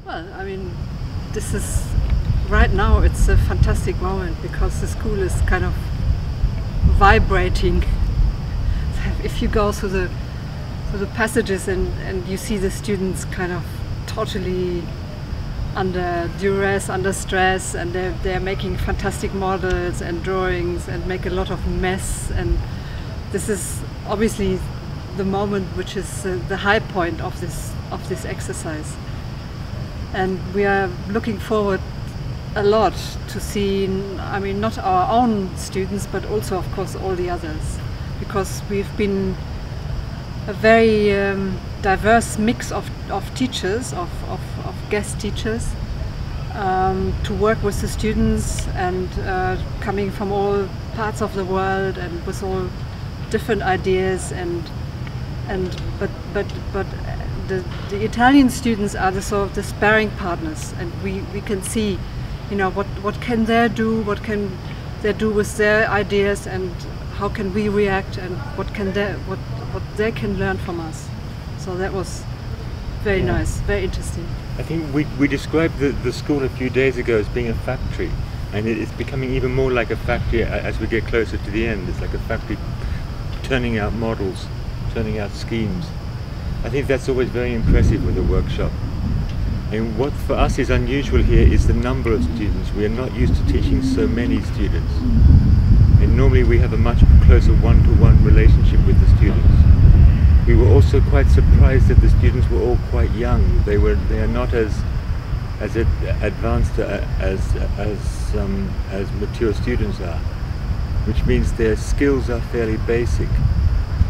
Well, I mean, this is right now. It's a fantastic moment because the school is kind of vibrating. If you go through the passages and you see the students kind of totally under duress, under stress, and they're making fantastic models and drawings and make a lot of mess, and this is obviously the moment which is the high point of this exercise. And we are looking forward a lot to see, I mean, not our own students, but also, of course, all the others, because we've been a very diverse mix of teachers, of guest teachers, to work with the students, and coming from all parts of the world and with all different ideas, but the Italian students are the sort of the sparring partners, and we can see, you know, what can they do, what can they do with their ideas, and how can we react, and what they can learn from us. So that was very nice, very interesting. I think we described the school a few days ago as being a factory, and it's becoming even more like a factory as we get closer to the end. It's like a factory turning out models, turning out schemes. I think that's always very impressive with a workshop. And what for us is unusual here is the number of students. We are not used to teaching so many students. And normally we have a much closer one-to-one relationship with the students. We were also quite surprised that the students were all quite young. They are not as advanced as mature students are, which means their skills are fairly basic,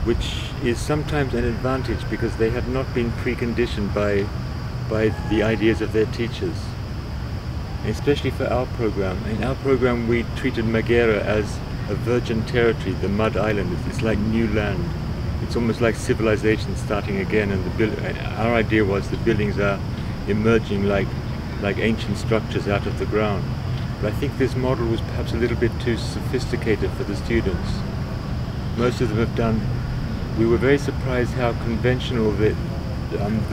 which is sometimes an advantage because they have not been preconditioned by the ideas of their teachers. And especially for our program. In our program we treated Maghera as a virgin territory, the mud island. It's like new land. It's almost like civilization starting again, and our idea was the buildings are emerging like ancient structures out of the ground. But I think this model was perhaps a little bit too sophisticated for the students. Most of them have done. We were very surprised how conventional the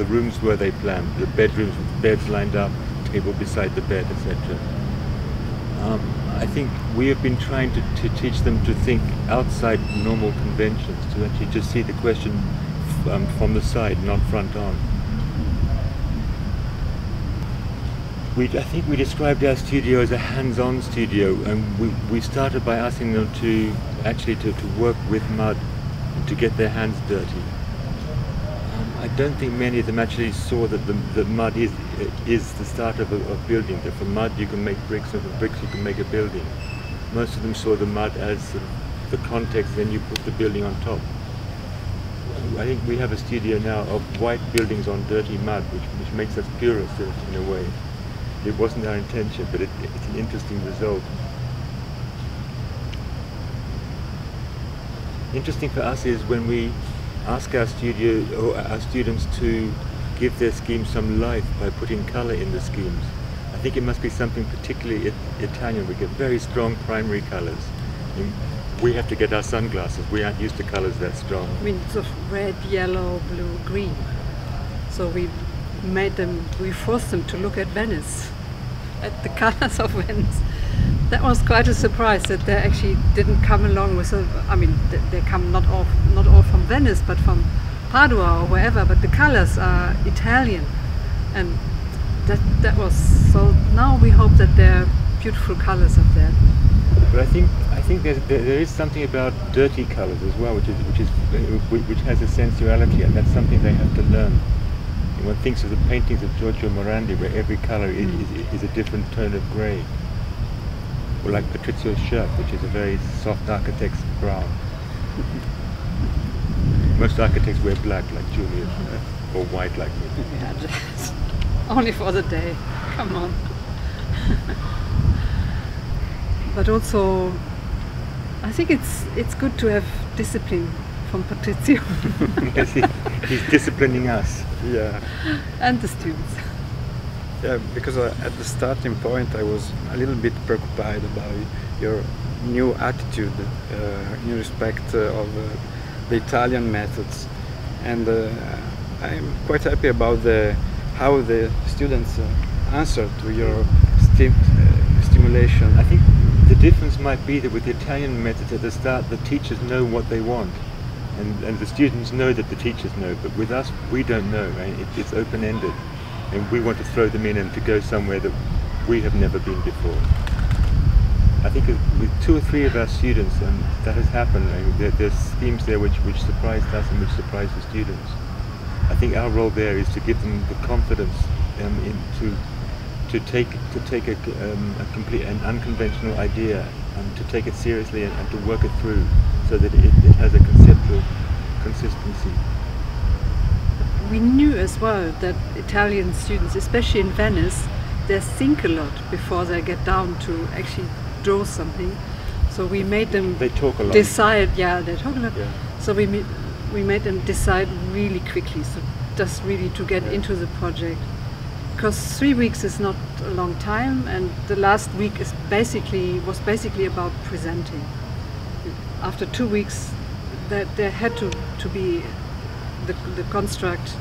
rooms were they planned. The bedrooms with beds lined up, table beside the bed, etc. I think we have been trying to teach them to think outside normal conventions, to actually just see the question from the side, not front on. I think we described our studio as a hands-on studio, and we started by asking them to work with mud, and to get their hands dirty. I don't think many of them actually saw that the mud is the start of a building, that from mud you can make bricks, and from bricks you can make a building. Most of them saw the mud as the context, then you put the building on top. I think we have a studio now of white buildings on dirty mud, which makes us purists in a way. It wasn't our intention, but it's an interesting result. Interesting for us is when we ask our students to give their schemes some life by putting colour in the schemes. I think it must be something particularly Italian. We get very strong primary colours. We have to get our sunglasses. We aren't used to colours that strong. I mean, sort of red, yellow, blue, green. So we forced them to look at Venice, at the colours of Venice. That was quite a surprise that they actually didn't come along with I mean, they come not all from Venice, but from Padua or wherever, but the colors are Italian, and that was, so now we hope that there are beautiful colors up there. But I think there is something about dirty colors as well, which has a sensuality, and that's something they have to learn. One thinks of the paintings of Giorgio Morandi, where every color is a different tone of grey. Or like Patrizio's shirt, which is a very soft architect's brown. Most architects wear black, like Julius, or white, like me. Yeah, just only for the day. Come on. But also, I think it's good to have discipline from Patrizio. Yes, he's disciplining us. Yeah. And the students. Yeah, because at the starting point I was a little bit preoccupied about your new attitude in respect of the Italian methods, and I'm quite happy about the how the students answer to your stimulation. I think the difference might be that with the Italian methods at the start, the teachers know what they want, and the students know that the teachers know. But with us, we don't know. Right? It's open-ended, and we want to throw them in and to go somewhere that we have never been before. I think with 2 or 3 of our students, that has happened. There's schemes there which surprised us and which surprised the students. I think our role there is to give them the confidence to take a complete and unconventional idea, to take it seriously and to work it through, so that it has a conceptual consistency. We knew as well that Italian students, especially in Venice, they think a lot before they get down to actually draw something. So we made them decide. Yeah, they talk a lot. Yeah. So we made them decide really quickly. So just really to get into the project. Because 3 weeks is not a long time, and the last week was basically about presenting. After 2 weeks, there had to be the construct,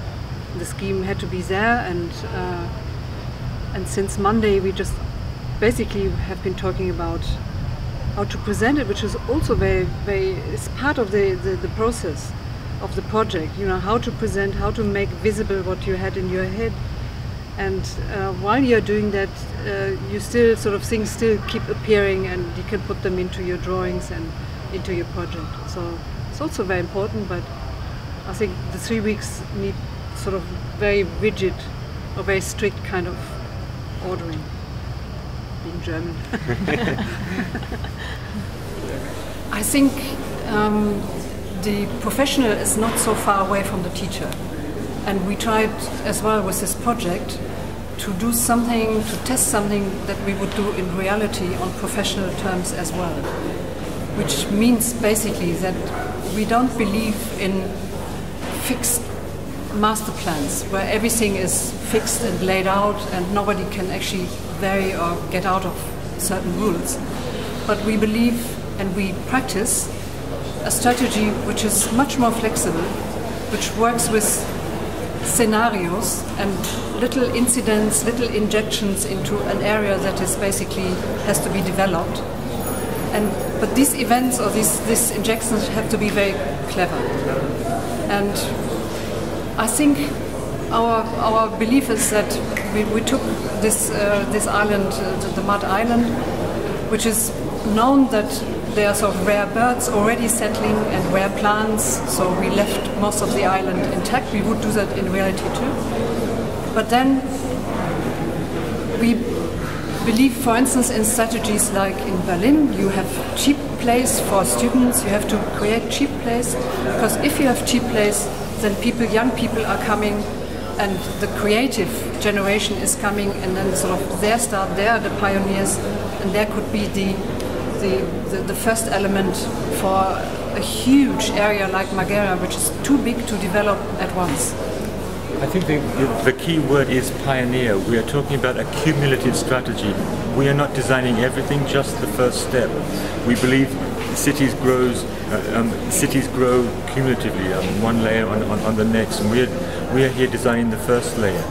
the scheme had to be there, and since Monday we just basically have been talking about how to present it, which is also it's part of the process of the project. You know, how to present, how to make visible what you had in your head. And while you're doing that, you still sort of things still keep appearing, and you can put them into your drawings and into your project. So it's also very important, but I think the 3 weeks need sort of very rigid or very strict kind of ordering, being German. I think the professional is not so far away from the teacher. And we tried as well with this project to do something, to test something that we would do in reality on professional terms as well. Which means basically that we don't believe in fixed master plans where everything is fixed and laid out and nobody can actually vary or get out of certain rules. But we believe and we practice a strategy which is much more flexible, which works with scenarios and little incidents, little injections into an area that is basically has to be developed. But these events or these injections have to be very clever. And I think our belief is that we took this island, the Mud Island, which is known that there are sort of rare birds already settling and rare plants, so we left most of the island intact. We would do that in reality too. But then we believe, for instance, in strategies like in Berlin, you have cheap place for students, you have to create cheap place, because if you have cheap place, then young people are coming and the creative generation is coming, and then sort of they are the pioneers, and there could be the first element for a huge area like Marghera, which is too big to develop at once. I think the key word is pioneer. We are talking about a cumulative strategy. We are not designing everything, just the first step. We believe cities grow cumulatively, one layer on the next, and we are here designing the first layer.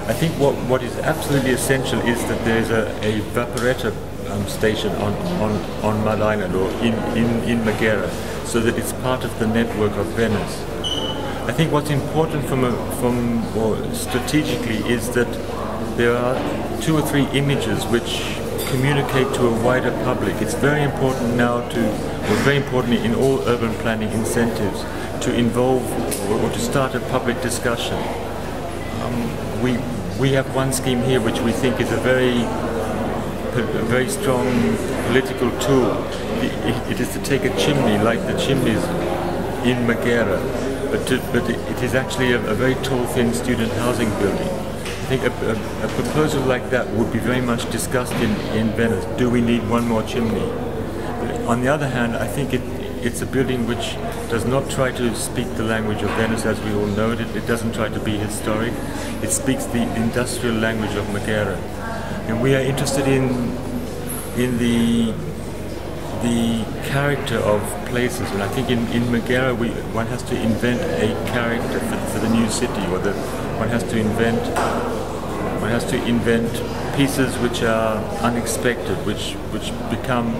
I think what is absolutely essential is that there is a vaporator station on Mud Island or in Marghera, so that it's part of the network of Venice. I think what's important strategically is that there are 2 or 3 images which communicate to a wider public. It's very important now very importantly in all urban planning incentives, to involve or to start a public discussion. We have one scheme here which we think is a very strong political tool. It is to take a chimney like the chimneys in Marghera, but it is actually a very tall, thin student housing building. I think a proposal like that would be very much discussed in Venice. Do we need one more chimney? But on the other hand, I think it's a building which does not try to speak the language of Venice as we all know it. It doesn't try to be historic. It speaks the industrial language of Marghera. And we are interested in the character of places, and I think in Marghera one has to invent a character for the new city or one has to invent pieces which are unexpected, which become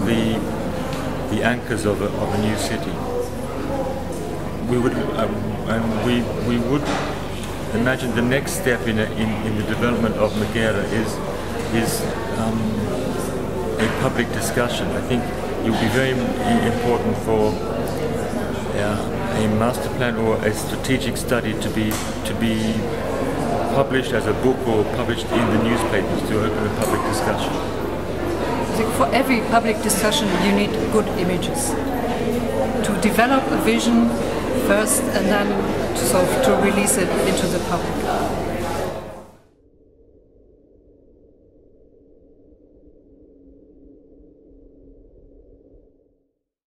the anchors of a new city. We would imagine the next step in the development of Megara is a public discussion. I think it would be very important for a master plan or a strategic study to be published as a book or published in the newspapers to open a public discussion. I think for every public discussion you need good images. To develop a vision first and then to release it into the public.